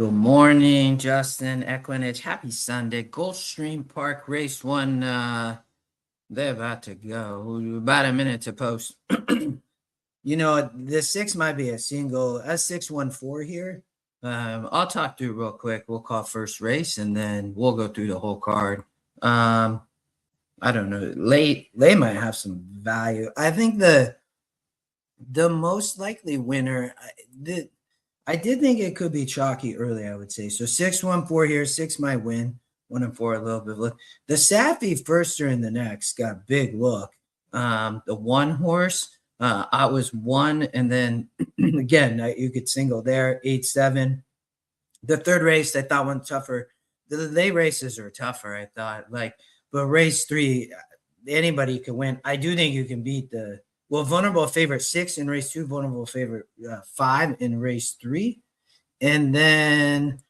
Good morning, Justin Equinage. Happy Sunday. Gulfstream Park Race 1. They're about to go. About a minute to post. The 6 might be a single. S614 here. I'll talk through real quick. We'll call first race, and then we'll go through the whole card. I don't know. Late might have some value. I think the most likely winner, I did think it could be chalky early, I would say. So 6-1-4 here. 6 might win. 1 and 4 a little bit. Look, the Safi first or in the next got big look. The one horse, I was 1, and then again you could single there 8-7. The third race I thought went tougher. The late races are tougher. I thought but race 3, anybody can win. I do think you can beat the vulnerable favorite 6 in race 2, vulnerable favorite 5 in race 3. And then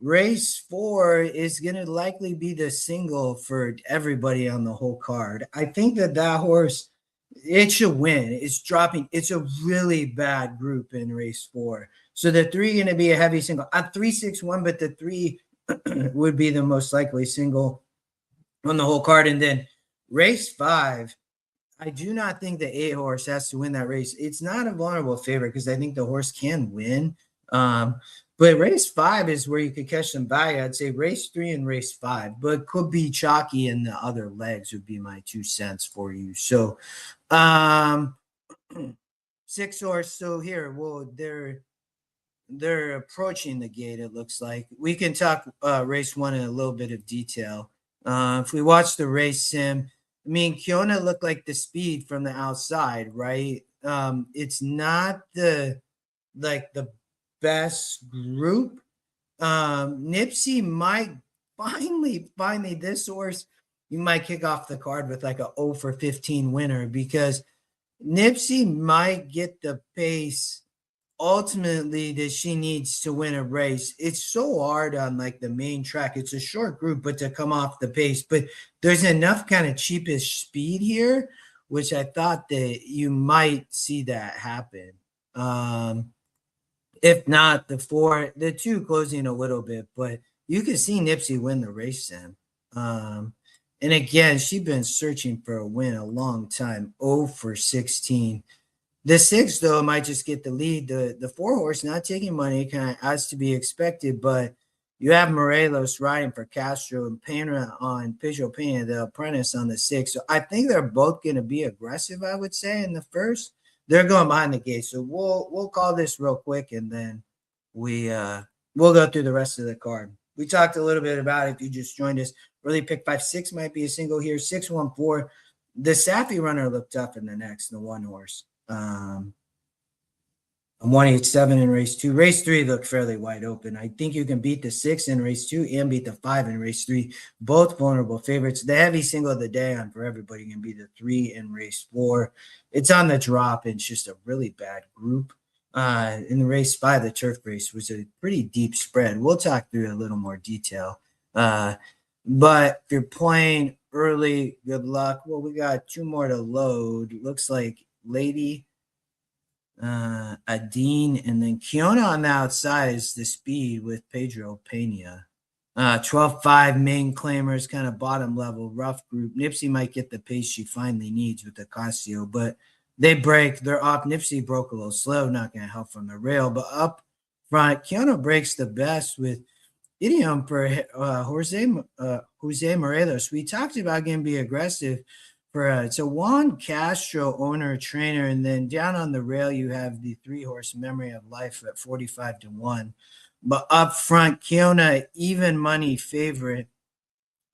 race 4 is going to likely be the single for everybody on the whole card. I think that horse, it should win. It's dropping. It's a really bad group in race 4. So the 3 going to be a heavy single. 3-6-1, but the 3 would be the most likely single on the whole card. And then race 5, I do not think the 8 horse has to win that race. It's not a vulnerable favorite because I think the horse can win. But race 5 is where you could catch some value. I'd say race 3 and race 5, but could be chalky in the other legs would be my 2 cents for you. So 6 horse. So here, they're approaching the gate, it looks like. We can talk race 1 in a little bit of detail. If we watch the race sim, I mean, Kiona looked like the speed from the outside, right? It's not the best group. Nipsey might finally this horse, you might kick off the card with like a 0 for 15 winner because Nipsey might get the pace ultimately that she needs to win a race. It's so hard on like the main track. It's a short group, but to come off the pace, but there's enough kind of cheapish speed here, which I thought that you might see that happen. If not the 2 closing a little bit, but you can see Nipsey win the race sim. And again, she's been searching for a win a long time. 0 for 16. The 6, though, might just get the lead. The 4 horse not taking money, kind of as to be expected, but you have Morelos riding for Castro and Pena on Pedro Pena, the apprentice, on the 6. So I think they're both going to be aggressive, I would say, in the first. They're going behind the gate. So we'll call this real quick, and then we'll go through the rest of the card. We talked a little bit about it if you just joined us. Really pick 5-6 might be a single here. 6-1-4. The Safi runner looked tough in the next, the 1 horse. 187 in race 2. Race 3 looked fairly wide open. I think you can beat the 6 in race 2 and beat the 5 in race 3. Both vulnerable favorites. The heavy single of the day on for everybody can be the 3 in race 4. It's on the drop. It's just a really bad group. In the race 5, the turf race was a pretty deep spread. We'll talk through a little more detail. But if you're playing early, good luck. Well, we got 2 more to load. Looks like Lady, Adine, and then Kiona on the outside is the speed with Pedro Pena. 12-5 main claimers, kind of bottom level, rough group. Nipsey might get the pace she finally needs with the Casio, but they break. They're off. Nipsey broke a little slow, not going to help from the rail, but up front, Kiona breaks the best with idiom for Jose Morelos. We talked about going to be aggressive. It's a Juan Castro owner trainer, and then down on the rail you have the 3 horse Memory of Life at 45-1. But up front, Kiona, even money favorite,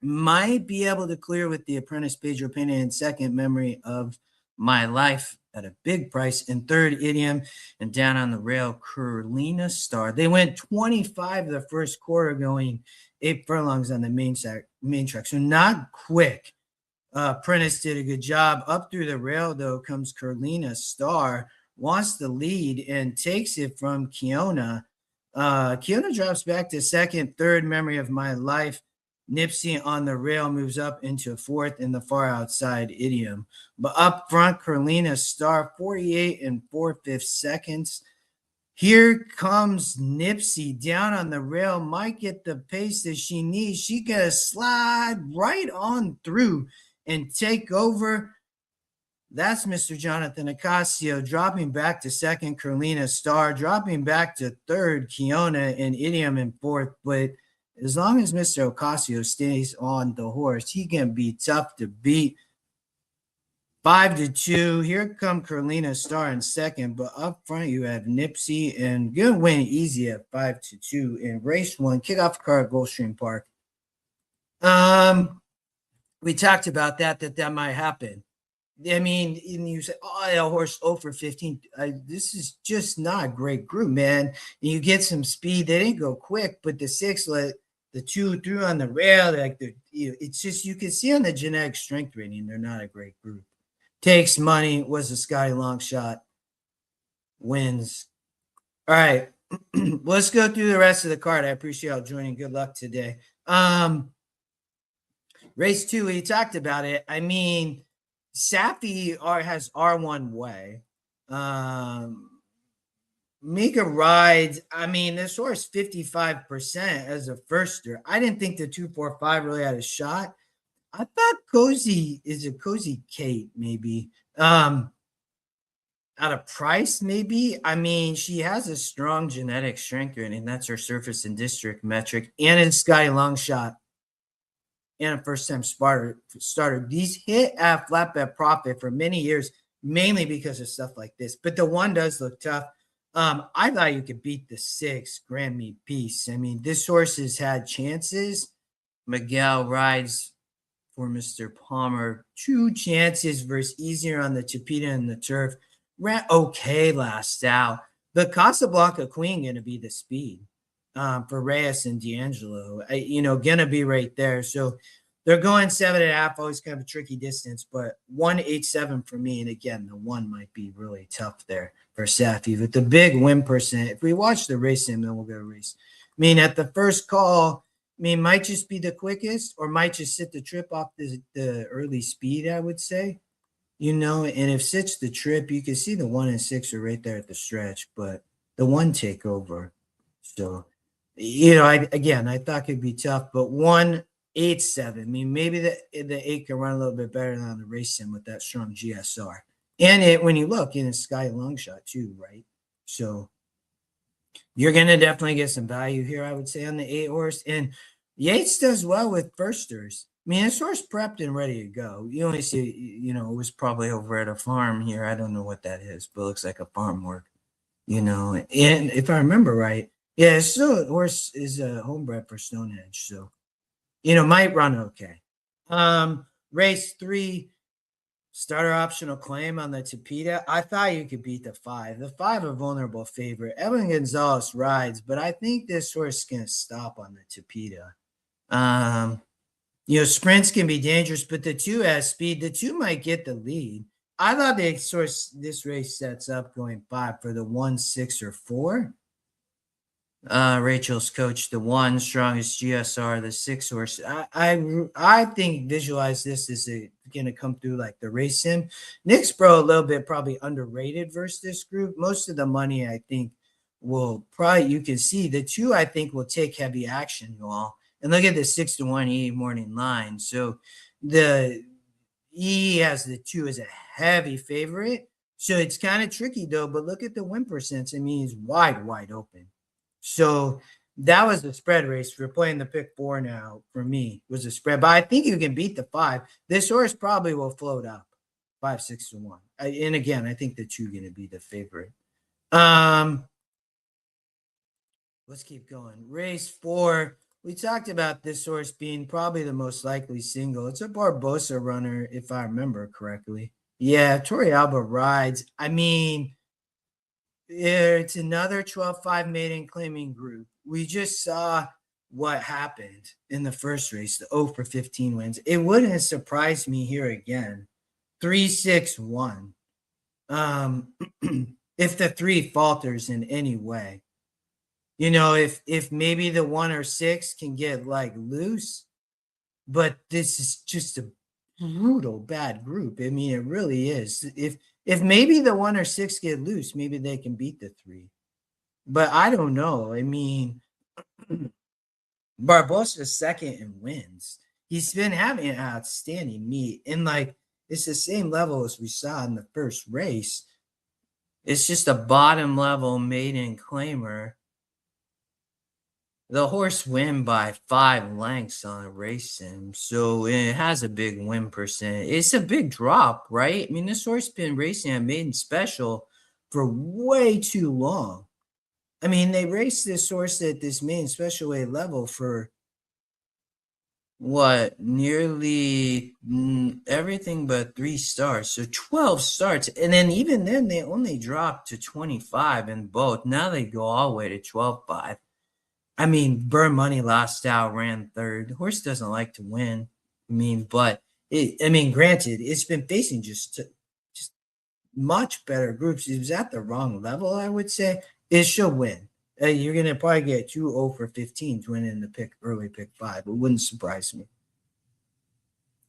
might be able to clear with the apprentice Pedro Pena in second, Memory of My Life at a big price, in third, Idiom, and down on the rail, Carolina Star. They went 25 the first quarter, going 8 furlongs on the main track, so not quick. Prentice did a good job. Up through the rail, though, comes Carolina Star, wants the lead and takes it from Kiona. Kiona drops back to second, third, Memory of My Life. Nipsey on the rail moves up into fourth in the far outside, Idiom. But up front, Carolina Star, 48 and 4/5 seconds. Here comes Nipsey down on the rail, might get the pace that she needs. She gonna slide right on through and take over. That's Mr. Jonathan Ocasio dropping back to second, Carlina Starr dropping back to third, Kiona and Idiom in fourth. But as long as Mr. Ocasio stays on the horse, he can be tough to beat. 5-2. Here come Carlina Starr in second, but up front you have Nipsey and gonna win easy at 5-2 in race one. Kick off the car at Gulfstream Park. We talked about that might happen. I mean, and you say, oh, that horse 0 for 15. This is just not a great group, man. And you get some speed. They didn't go quick, but the 6 let the 2 through on the rail. It's just, you can see on the genetic strength rating, they're not a great group. Takes money, was a sky long shot, wins. All right, let's go through the rest of the card. I appreciate y'all joining. Good luck today. Race 2, we talked about it. I mean, Safi has R1 way. Mika rides. I mean, this horse 55% as a firster. I didn't think the 245 really had a shot. I thought Cozy Kate, maybe. Out of price, maybe. I mean, she has a strong genetic strength rating. That's her surface and district metric. And a sky long shot. And a first-time starter. These hit at flat bet profit for many years, mainly because of stuff like this. But the 1 does look tough. I thought you could beat the 6, Grand Meat Peace. I mean, this horse has had chances. Miguel rides for Mr. Palmer. 2 chances versus easier on the Chapita and the turf. Ran okay last out. The Casablanca Queen going to be the speed. For Reyes and D'Angelo, gonna be right there. So they're going 7.5, always kind of a tricky distance, but 187 for me. And again, the 1 might be really tough there for Safi. But the big win percent, if we watch the race, then we'll go race. I mean, at the first call, might just be the quickest or might just sit the trip off the early speed, I would say. And if sits the trip, you can see the 1 and 6 are right there at the stretch, but the 1 take over. So, I thought it'd be tough, but 187. I mean, maybe the 8 can run a little bit better than on the race sim with that strong GSR. And when you look in a sky long shot too, right? So you're gonna definitely get some value here, I would say, on the 8 horse. And Yates does well with firsters. I mean, this horse prepped and ready to go. You only see, it was probably over at a farm here. I don't know what that is, but it looks like a farm work, And if I remember right, yeah, so horse is a homebred for Stonehenge, so might run okay. Race 3, starter optional claim on the Chapita. I thought you could beat the 5. The 5 a vulnerable favorite. Evan Gonzalez rides, but I think this horse is gonna stop on the Chapita. Sprints can be dangerous, but the 2 has speed. The 2 might get the lead. I thought this race sets up going 5 for the 1, 6, or 4. Rachel's coach, the 1 strongest GSR, the 6 horse. I think visualize this as going to come through like the race sim. Nick's Bro a little bit probably underrated versus this group. Most of the money I think will probably, you can see the 2 I think will take heavy action, you all. And look at the 6-1 E morning line. So the E has the 2 as a heavy favorite. So it's kind of tricky though, but look at the win percent. I mean, he's wide open. So that was the spread race. We're playing the pick 4 now. For me, was a spread, but I think you can beat the 5. This horse probably will float up 5, 6 to 1. And again, I think the 2 going to be the favorite. Let's keep going. Race 4. We talked about this horse being probably the most likely single. It's a Barbosa runner, if I remember correctly. Yeah, Torrealba rides. I mean, it's another 12-5 maiden claiming group. We just saw what happened in the first race, the 0 for 15 wins. It wouldn't have surprised me here again. 3-6-1. If the 3 falters in any way. If maybe the 1 or 6 can get like loose, but this is just a brutal bad group. I mean, it really is. If maybe the 1 or 6 get loose, maybe they can beat the 3. but I don't know. I mean, Barbosa's second in wins. He's been having an outstanding meet, and like it's the same level as we saw in the first race. It's just a bottom level maiden claimer. The horse win by 5 lengths on a race sim, so it has a big win percent. It's a big drop, right? I mean, this horse been racing at maiden special for way too long. I mean, they raced this horse at this maiden special weight level for what, nearly everything but 3 starts, so 12 starts, and then even then they only dropped to 25 in both. Now they go all the way to 12.5. I mean, Burn Money lost out, ran third. The horse doesn't like to win. I mean, but granted, it's been facing just much better groups. It was at the wrong level, I would say. It should win. You're gonna probably get 2-0 for 15 to win in the early pick 5. It wouldn't surprise me.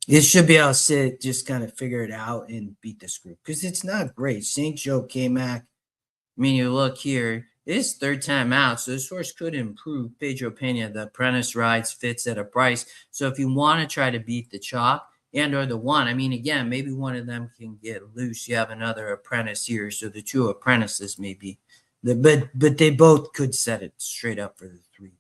It should be able to sit, just kind of figure it out and beat this group because it's not great. St. Joe K-Mac. I mean, you look here. It's third time out, so this horse could improve. Pedro Pena, the apprentice rides, fits at a price. So if you want to try to beat the chalk and or the one, I mean, again, maybe one of them can get loose. You have another apprentice here, so the 2 apprentices maybe. But they both could set it straight up for the 3.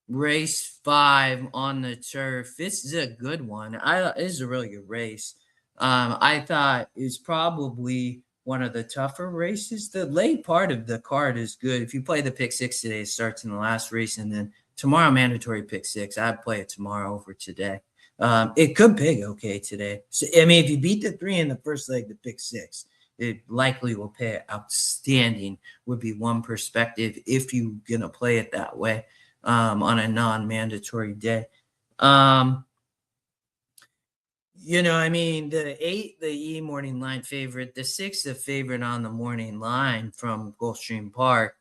Race 5 on the turf. This is a good one. This is a really good race. I thought it's probably one of the tougher races. The late part of the card is good. If you play the pick 6 today, it starts in the last race, and then tomorrow mandatory pick 6. I'd play it tomorrow over today. It could pick okay today. So I mean, if you beat the 3 in the first leg, the pick 6, it likely will pay outstanding. Would be one perspective if you're gonna play it that way on a non-mandatory day. I mean, the 8, the E morning line favorite, the 6, the favorite on the morning line from Gulfstream Park.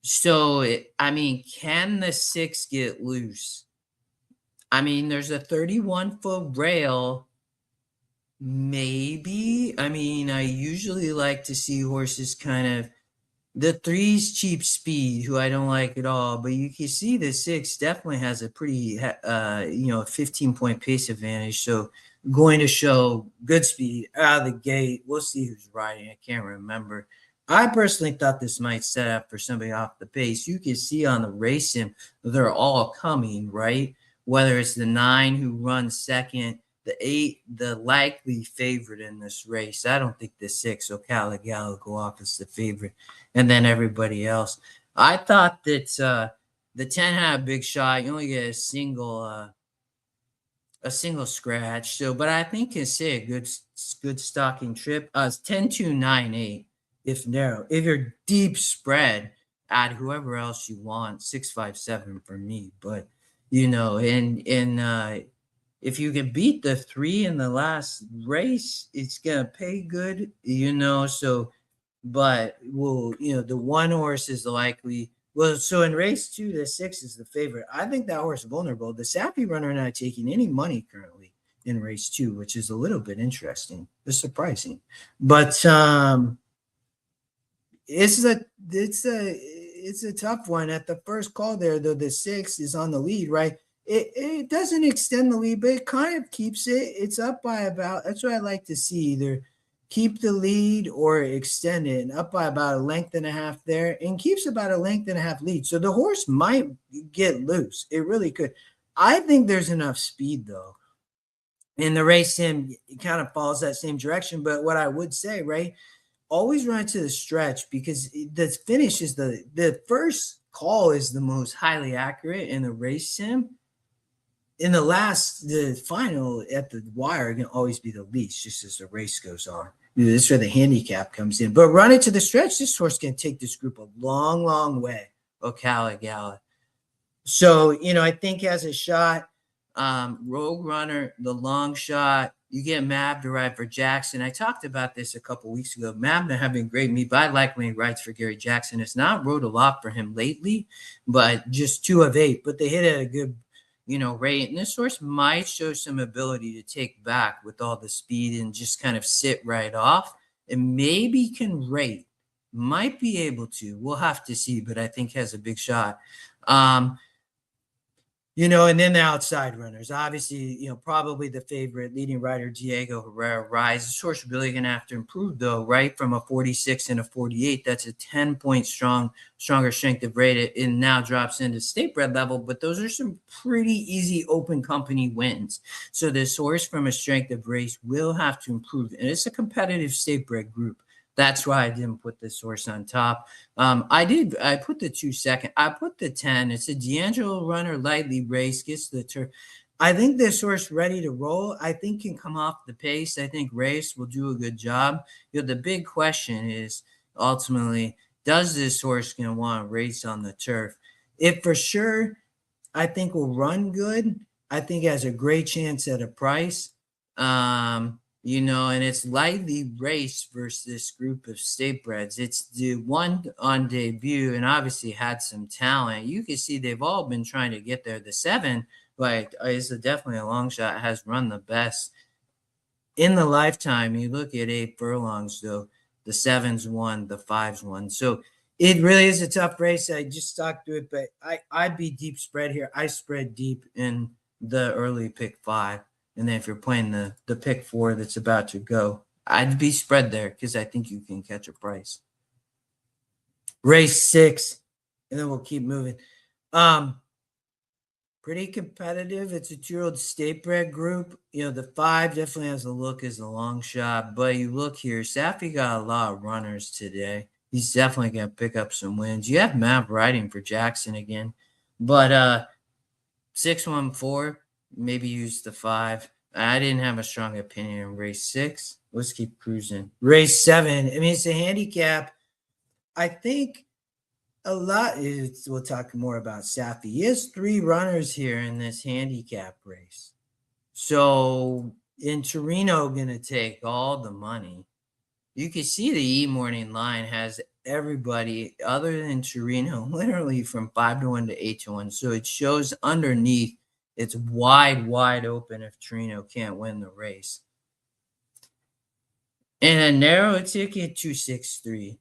So, I mean, can the 6 get loose? I mean, there's a 31-foot rail. Maybe. I mean, I usually like to see horses kind of the 3's Cheap Speed, who I don't like at all, but you can see the 6 definitely has a pretty, 15-point pace advantage. So going to show good speed out of the gate. We'll see who's riding. I can't remember. I personally thought this might set up for somebody off the pace. You can see on the race sim, they're all coming, right? Whether it's the 9 who runs second, the 8, the likely favorite in this race. I don't think the 6, Ocala Gallo, go off as the favorite, and then everybody else. I thought that the 10 had a big shot. You only get a single scratch. So, but I think it's a good stocking trip. It's 10-2-9-8 if narrow. If you're deep spread, add whoever else you want. 6-5-7 for me, but if you can beat the 3 in the last race, it's gonna pay good, So, but the 1 horse is likely. Well, so in race 2, the 6 is the favorite. I think that horse is vulnerable. The Sappy runner not taking any money currently in race 2, which is a little bit interesting. It's surprising, but it's a tough one. At the first call there, though, the 6 is on the lead, right? It doesn't extend the lead, but it kind of keeps it. It's up by about, that's what I like to see, either keep the lead or extend it, and up by about a length and a half there, and keeps about a length and a half lead. So the horse might get loose. It really could. I think there's enough speed, though. In the race sim, it kind of follows that same direction. But what I would say, right, always run to the stretch, because the finish is the first call is the most highly accurate in the race sim. In the final at the wire can always be the least, just as the race goes on. This is where the handicap comes in. But run it to the stretch, this horse can take this group a long, long way. Ocala Gala. So, I think has a shot. Rogue Runner, the long shot. You get Mab to ride for Jackson. I talked about this a couple weeks ago. Mab having great meet, but I like when he rides for Gary Jackson. It's not rode a lot for him lately, but just 2 of 8. But they hit at a good rate. And this horse might show some ability to take back with all the speed and just kind of sit right off, and maybe can rate. might be able to. We'll have to see, but I think has a big shot. And then the outside runners, obviously, probably the favorite leading rider, Diego Herrera, Rise. This horse really going to have to improve, though, right? From a 46 and a 48, that's a 10-point stronger strength of rate. It now drops into state bred level, but those are some pretty easy open company wins. So this horse from a strength of race will have to improve, and it's a competitive state bred group. That's why I didn't put this horse on top. I put the 2 second. I put the 10. It's a D'Angelo runner, lightly race, gets the turf. I think this horse ready to roll. I think can come off the pace. I think race will do a good job. The big question is ultimately, does this horse going to want to race on the turf? If for sure, I think will run good. I think has a great chance at a price. And it's lightly raced versus this group of state breds. It's the one on debut and obviously had some talent. You can see they've all been trying to get there. The 7, is definitely a long shot, has run the best. In the lifetime, you look at 8 furlongs, though, the 7's won, the 5's won. So it really is a tough race. I just stuck to it, but I'd be deep spread here. I spread deep in the early pick 5. And then if you're playing the pick 4 that's about to go, I'd be spread there because I think you can catch a price. Race 6, and then we'll keep moving. Pretty competitive. It's a 2-year-old state bred group. The 5 definitely has a look as a long shot, but you look here, Safi got a lot of runners today. He's definitely going to pick up some wins. You have Matt riding for Jackson again, but 614. Maybe use the 5. I didn't have a strong opinion in race 6. Let's keep cruising. Race 7. It's a handicap. I think a lot is, we'll talk more about Safi. He has 3 runners here in this handicap race. So in Torino, going to take all the money. You can see the E-Morning line has everybody other than Torino, literally from 5-1 to 8-1. So it shows underneath. It's wide open if Torino can't win the race. And a narrow ticket, 263.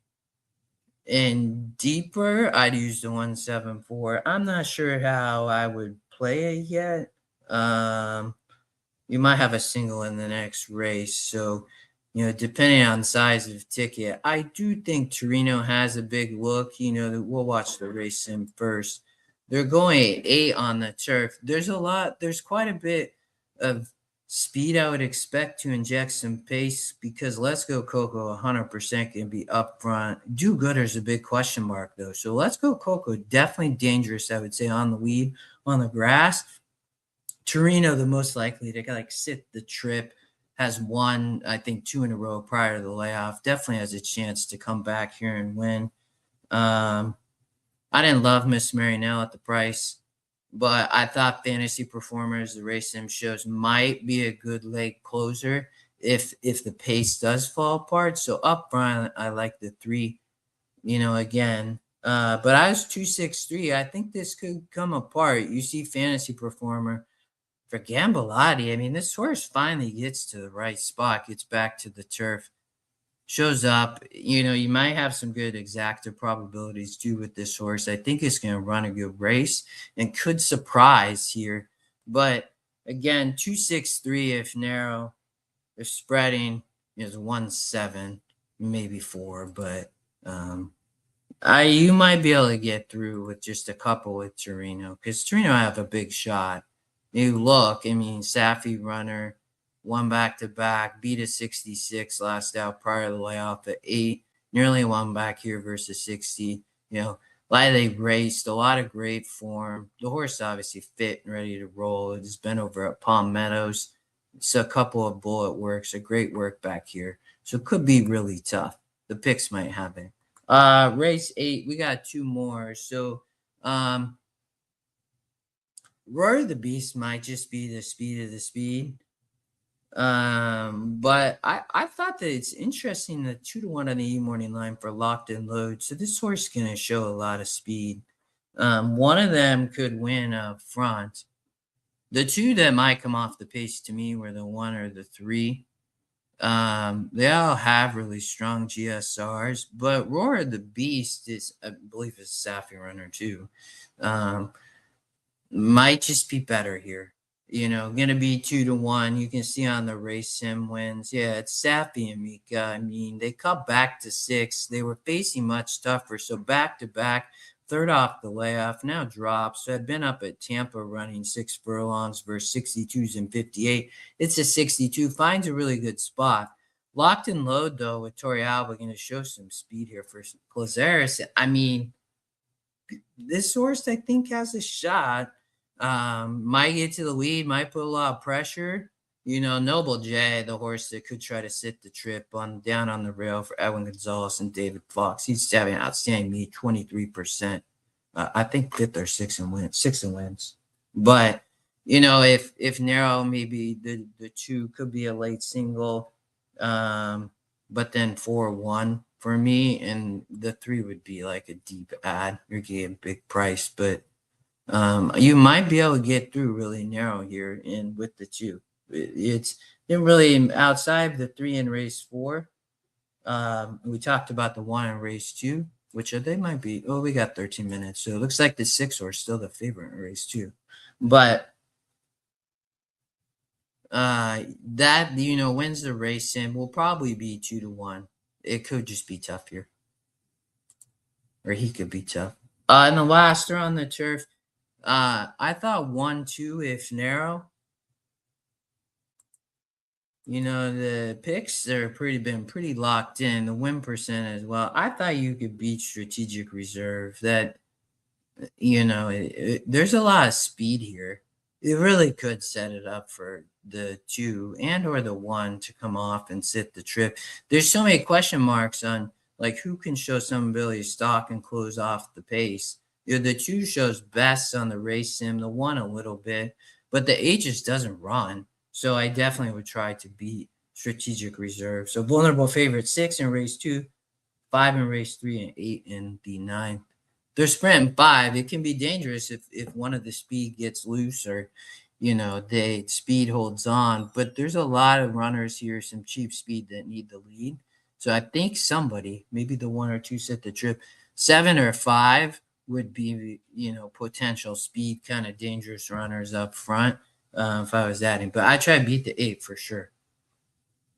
And deeper, I'd use the 174. I'm not sure how I would play it yet. You might have a single in the next race. So, depending on the size of the ticket, I do think Torino has a big look. We'll watch the race sim first. They're going at 8 on the turf. There's quite a bit of speed I would expect to inject some pace because Let's Go Coco 100% can be up front. Do Gooder's a big question mark, though. So Let's Go Coco, definitely dangerous, I would say, on the lead, on the grass. Torino, the most likely to sit the trip, has won, I think, 2 in a row prior to the layoff. Definitely has a chance to come back here and win. I didn't love Miss Marinelle at the price, but I thought Fantasy Performers, the race sim shows, might be a good late closer if the pace does fall apart. So up front, I like the 3, again. But I was 263. I think this could come apart. You see Fantasy Performer for Gambelotti. This horse finally gets to the right spot, gets back to the turf. Shows up, you might have some good exacta probabilities too with this horse. I think it's going to run a good race and could surprise here. But again, 263 if narrow, if spreading is 1-7, maybe 4. But you might be able to get through with just a couple with Torino because Torino have a big shot. You look, Safi runner. 1 back-to-back, beat a 66 last out prior to the layoff at 8. Nearly 1 back here versus 60. Lightly raced, a lot of great form. The horse obviously fit and ready to roll. It's been over at Palm Meadows. It's a couple of bullet works, a great work back here. So it could be really tough. The picks might have it. Race 8, we got 2 more. So Roar the Beast might just be the speed of the speed. But I thought that it's interesting that 2-1 on the E-Morning line for Locked and Load. So this horse is going to show a lot of speed. One of them could win up front. The 2 that might come off the pace to me were the 1 or the 3. They all have really strong GSRs, but Roar of the Beast is, I believe, is a Safi runner too. Um, might just be better here. Gonna be 2-1. You can see on the race sim wins. Yeah, it's Safi and Mika. I mean, they cut back to 6. They were facing much tougher. So back to back, third off the layoff, now drops. So I'd been up at Tampa running 6 furlongs versus 62s and 58. It's a 62, finds a really good spot. Locked and load though with Tori Alba, going to show some speed here for Clazaris. I mean, this horse I think has a shot. Might get to the lead, might put a lot of pressure. Noble J, the horse that could try to sit the trip on down on the rail for Edwin Gonzalez and David Fox. He's having an outstanding meet, 23%. I think fifth or sixth and wins. But if narrow, maybe the 2 could be a late single. But then 4-1 for me, and the 3 would be like a deep ad. You're getting big price, but you might be able to get through really narrow here in with the 2. It's really outside the 3 in race 4. We talked about the 1 in race 2, which they might be. Oh, we got 13 minutes, so it looks like the 6 are still the favorite in race 2, but that wins the race and will probably be 2-1. It could just be tough here, or he could be tough. And the last are on the turf. I thought 1-2 if narrow. The picks are been pretty locked in. The win percent as well. I thought you could beat Strategic Reserve. That there's a lot of speed here. It really could set it up for the 2 and or the 1 to come off and sit the trip. There's so many question marks on like who can show some ability to stalk and close off the pace. The 2 shows best on the race sim, the 1 a little bit, but the 8 just doesn't run. So I definitely would try to beat Strategic Reserve. So vulnerable favorite 6 in race 2, 5 in race 3, and 8 in the 9th. They're sprinting 5. It can be dangerous if one of the speed gets loose or, the speed holds on. But there's a lot of runners here, some cheap speed that need the lead. So I think somebody, maybe the 1 or 2 set the trip, 7 or 5 would be, potential speed kind of dangerous runners up front if I was adding. But I try to beat the 8 for sure.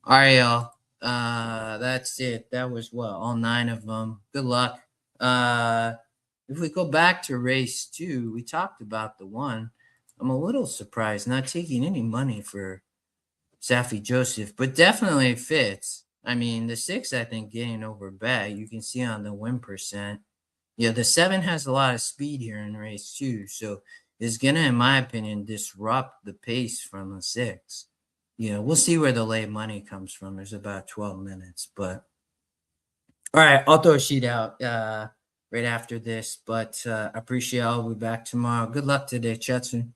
All right, y'all. That's it. That was all 9 of them. Good luck. If we go back to race 2, we talked about the 1. I'm a little surprised not taking any money for Safi Joseph, but definitely fits. I mean, the 6, I think, getting over bet. You can see on the win percent. Yeah, the 7 has a lot of speed here in race 2, so it's going to, in my opinion, disrupt the pace from the 6. We'll see where the late money comes from. There's about 12 minutes, but all right, I'll throw a sheet out right after this, but I appreciate I'll be back tomorrow. Good luck today, chat soon.